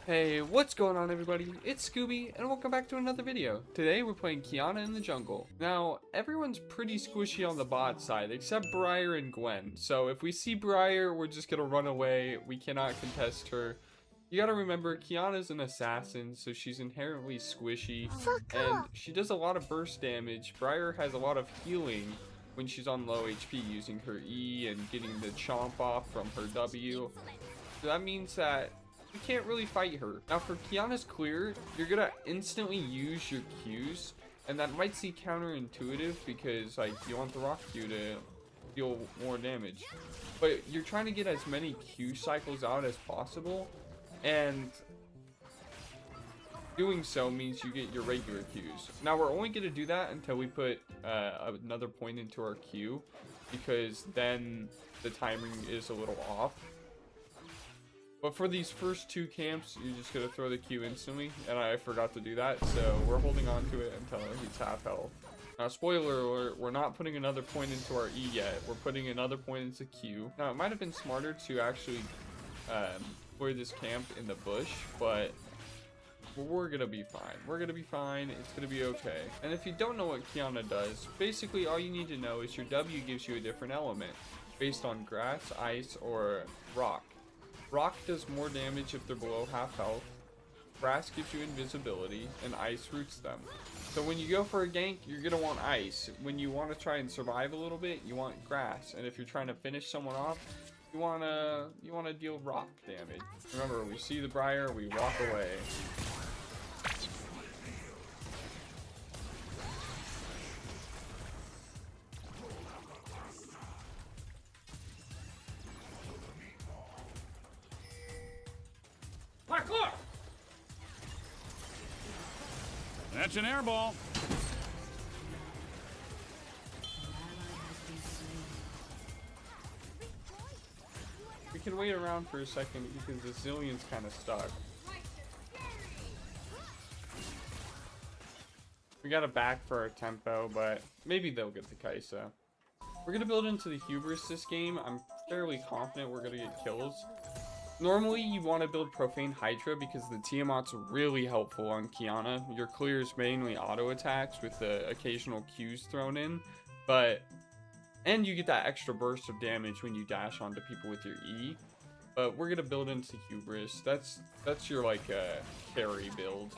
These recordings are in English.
Hey, what's going on everybody? It's Scooby and welcome back to another video. Today we're playing Qiyana in the jungle. Now, everyone's pretty squishy on the bot side except Briar and Gwen. So if we see Briar, we're just gonna run away. We cannot contest her. You gotta remember, Qiyana's an assassin, so she's inherently squishy. And she does a lot of burst damage. Briar has a lot of healing when she's on low HP using her E and getting the chomp off from her W. So that means that you can't really fight her. Now for Qiyana's clear, you're gonna instantly use your Qs, and that might seem counterintuitive because like you want the rock Q to deal more damage. But you're trying to get as many Q cycles out as possible, and doing so means you get your regular Qs. Now we're only gonna do that until we put another point into our Q, because then the timing is a little off. But for these first two camps, you're just going to throw the Q instantly, and I forgot to do that, so we're holding on to it until he's half health. Now, spoiler alert, we're not putting another point into our E yet, we're putting another point into Q. Now, it might have been smarter to actually clear this camp in the bush, but we're going to be fine. We're going to be fine, it's going to be okay. And if you don't know what Qiyana does, basically all you need to know is your W gives you a different element, based on grass, ice, or rock. Rock does more damage if they're below half health, grass gives you invisibility, and ice roots them. So when you go for a gank, you're going to want ice. When you want to try and survive a little bit, you want grass. And if you're trying to finish someone off, you want to deal rock damage. Remember, we see the Briar, we walk away. Parkour! That's an air ball. We can wait around for a second because the Zillion's kind of stuck. We got a back for our tempo, but maybe they'll get the Kaisa. We're going to build into the hubris this game. I'm fairly confident we're going to get kills. Normally, you want to build Profane Hydra because the Tiamat's really helpful on Qiyana. Your clear is mainly auto attacks with the occasional Qs thrown in, and you get that extra burst of damage when you dash onto people with your E. But we're gonna build into Hubris. That's your like carry build.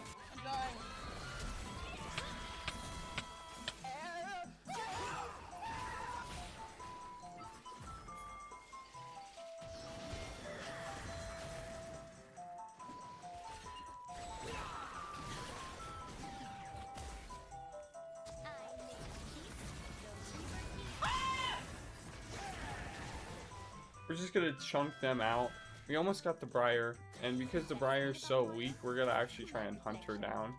We're just gonna chunk them out. We almost got the Briar, and because the Briar's so weak, we're gonna actually try and hunt her down.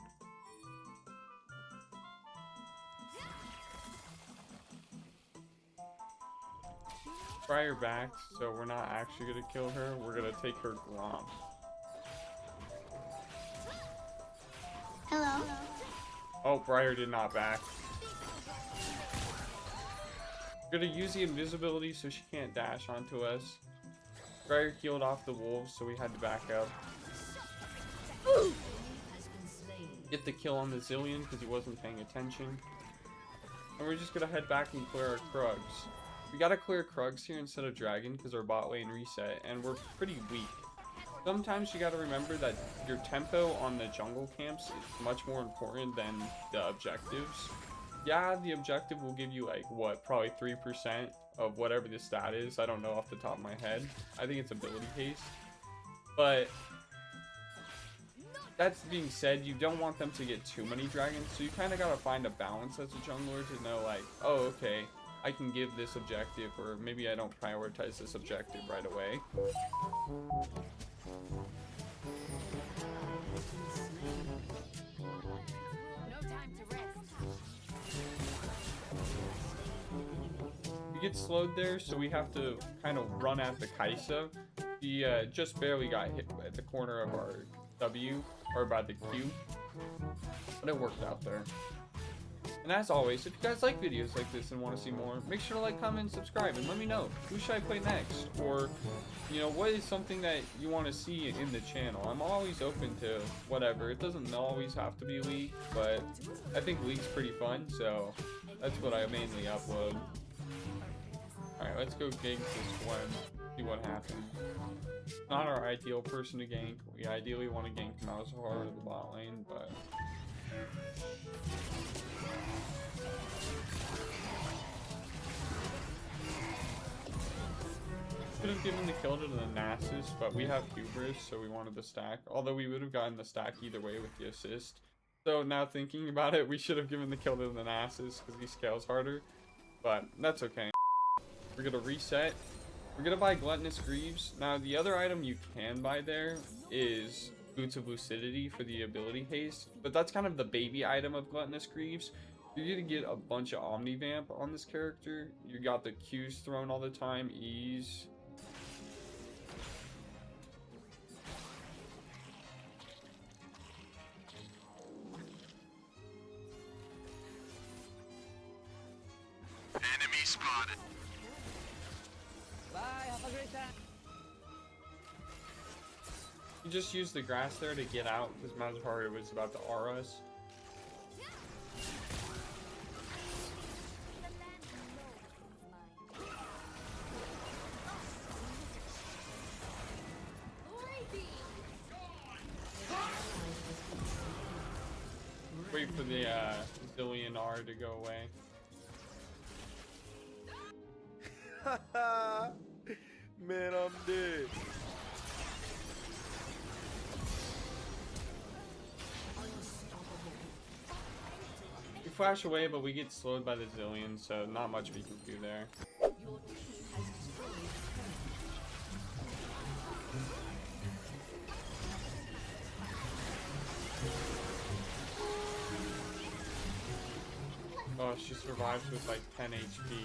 Briar backed, so we're not actually gonna kill her. We're gonna take her Glomp. Hello. Oh, Briar did not back. We're gonna use the invisibility so she can't dash onto us. Briar healed off the wolves, so we had to back up. Get the kill on the Zillion because he wasn't paying attention. And we're just gonna head back and clear our Krugs. We gotta clear Krugs here instead of Dragon because our bot lane reset, and we're pretty weak. Sometimes you gotta remember that your tempo on the jungle camps is much more important than the objectives. Yeah, the objective will give you like, what, probably 3% of whatever the stat is. I don't know off the top of my head. I think it's ability haste. But that's being said, you don't want them to get too many dragons, so you kind of got to find a balance as a jungler to know like, oh, okay, I can give this objective, or maybe I don't prioritize this objective right away. Get slowed there, so we have to kind of run at the Kaisa. He just barely got hit at the corner of our W, or by the Q, but it worked out there. And as always, if you guys like videos like this and want to see more, make sure to like, comment, and subscribe, and let me know who should I play next, or you know, what is something that you want to see in the channel. I'm always open to whatever. It doesn't always have to be League, but I think League's pretty fun, so that's what I mainly upload. Alright, let's go gank this Gwen, see what happens. Not our ideal person to gank. We ideally want to gank Malzahar to the bot lane, but could have given the kill to the Nasus, but we have Hubris, so we wanted the stack. Although we would have gotten the stack either way with the assist. So now thinking about it, we should have given the kill to the Nasus because he scales harder. But that's okay. We're gonna reset. We're gonna buy Gluttonous Greaves. Now the other item you can buy there is Boots of Lucidity for the ability haste. But that's kind of the baby item of Gluttonous Greaves. You're gonna get a bunch of Omnivamp on this character. You got the Qs thrown all the time, E's. Enemy spotted. Bye, have a great time. You just use the grass there to get out because Malzahar was about to R us. Wait for the Zillion R to go away. Man, I'm dead. We flash away, but we get slowed by the Zillion, so not much we can do there. Oh, she survives with like 10 HP.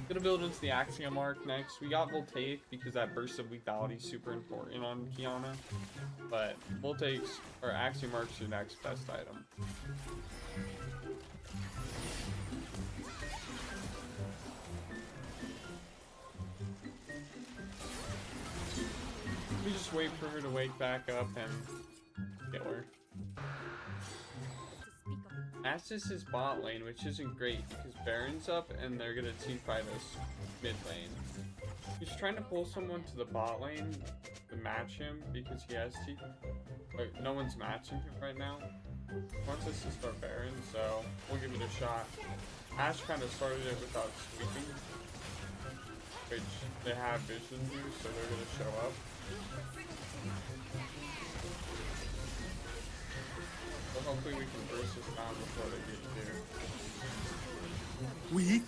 Gonna build into the Axiom Arc next. We got Voltaic because that burst of lethality is super important on Qiyana. But Voltaic's or Axiom Arc's your next best item. We just wait for her to wake back up and kill her. Nasus is bot lane, which isn't great because Baron's up and they're gonna teamfight us mid lane. He's trying to pull someone to the bot lane to match him because he has T. But no one's matching him right now. He wants us to start Baron, so we'll give it a shot. Ashe kind of started it without sweeping, which they have vision do, so they're gonna show up. So hopefully we can burst this down before they get here. Weak.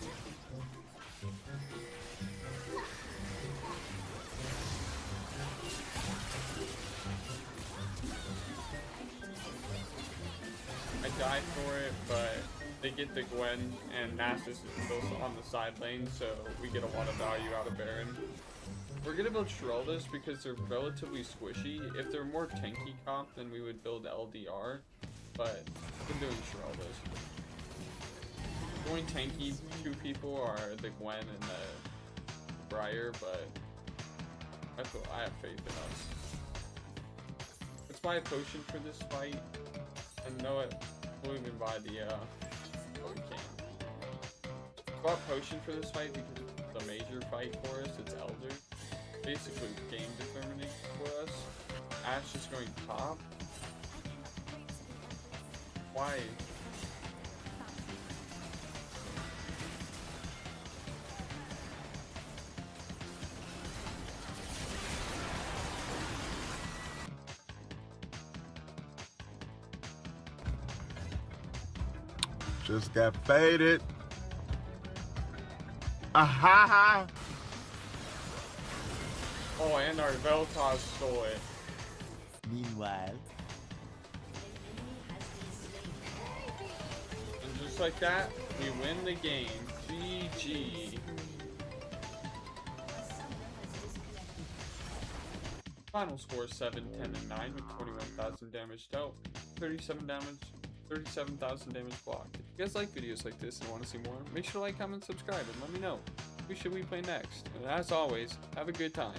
I die for it, but they get the Gwen, and Nasus is still on the side lane, so we get a lot of value out of Baron. We're gonna build Shireldas because they're relatively squishy. If they're more tanky comp, then we would build LDR, but I'm doing Shireldas. Going tanky, two people are the Gwen and the Briar, but I have faith in us. Let's buy a potion for this fight, and know it. We'll even buy the oh, we can't. Bought potion for this fight because it's a major fight for us. It's Elder. Basically game determining for us. Ashe is going top. Why? Just got faded. Aha! Oh, and our Vel'Koz stole it. Meanwhile, And just like that, we win the game. GG. Final score 7, 10, and 9 with 21,000 damage dealt, 37,000 damage blocked. If you guys like videos like this and want to see more, make sure to like, comment, subscribe, and let me know who should we play next. And as always, have a good time.